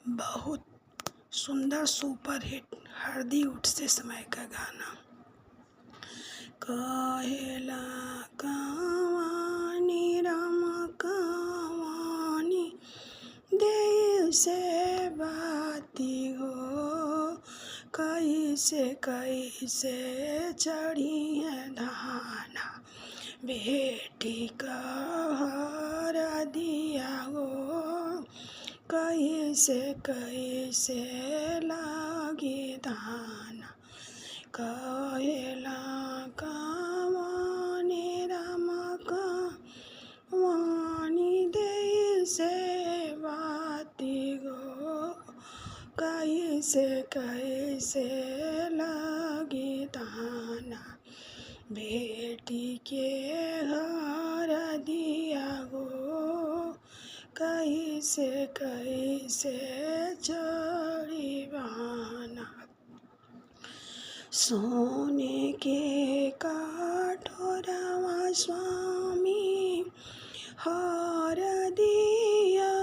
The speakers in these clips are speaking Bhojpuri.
बहुत सुंदर सुपर हिट हरदी उठते समय का गाना। कहेला कवानी राम कवानी देव से बाती हो, कैसे कैसे चढ़ी है धाना बेटी का हरदिया हो, कैसे कैसे लागे दाना। कहेला कवानी राम कवानी देव से बाती गो, कैसे कैसे लागे दाना बेटी के हरदिया गो, कैसे कैसे चढ़ी बाना। सोने के कटोरवा स्वामी हरदिया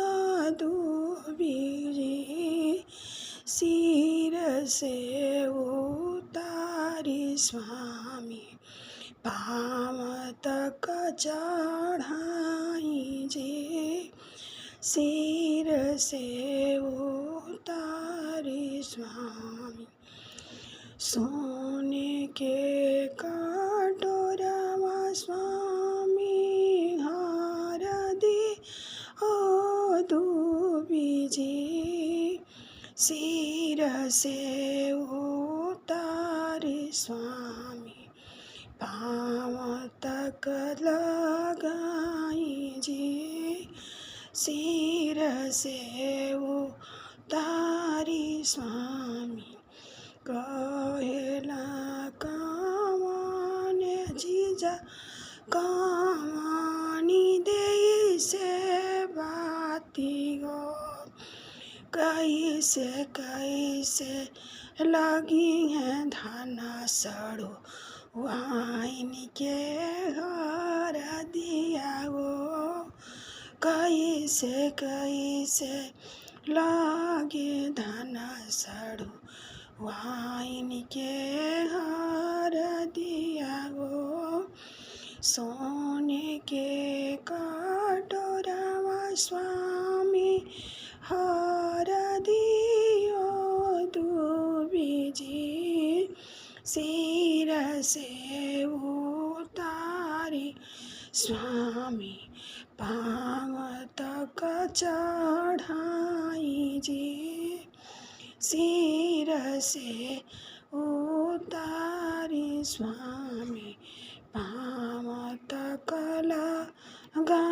दूबी सिर से उतारी स्वामी पाँव तक चढ़ाई जी, सिर से उतारी स्वामी। सोने के कटोरवा स्वामी हरदी ओ दूबी जी, सिर से उतारी स्वामी पाँव तक लगाई जी, सिर से उतारी स्वामी। कहेला कवानी जीजा कवानी देई से बाती गो, कैसे कैसे लगी है धाना सड़ो वाइन के हरदिया गो, कैसे कैसे लागे धाना सड़ो वाइन के हरदिया गो। सोने के कटोरवा स्वामी हरदियो दूबी जी, सिर से उतारी स्वामी पाँव तक चढ़ाई जी, सिर से उतारी स्वामी पाँव तक लगा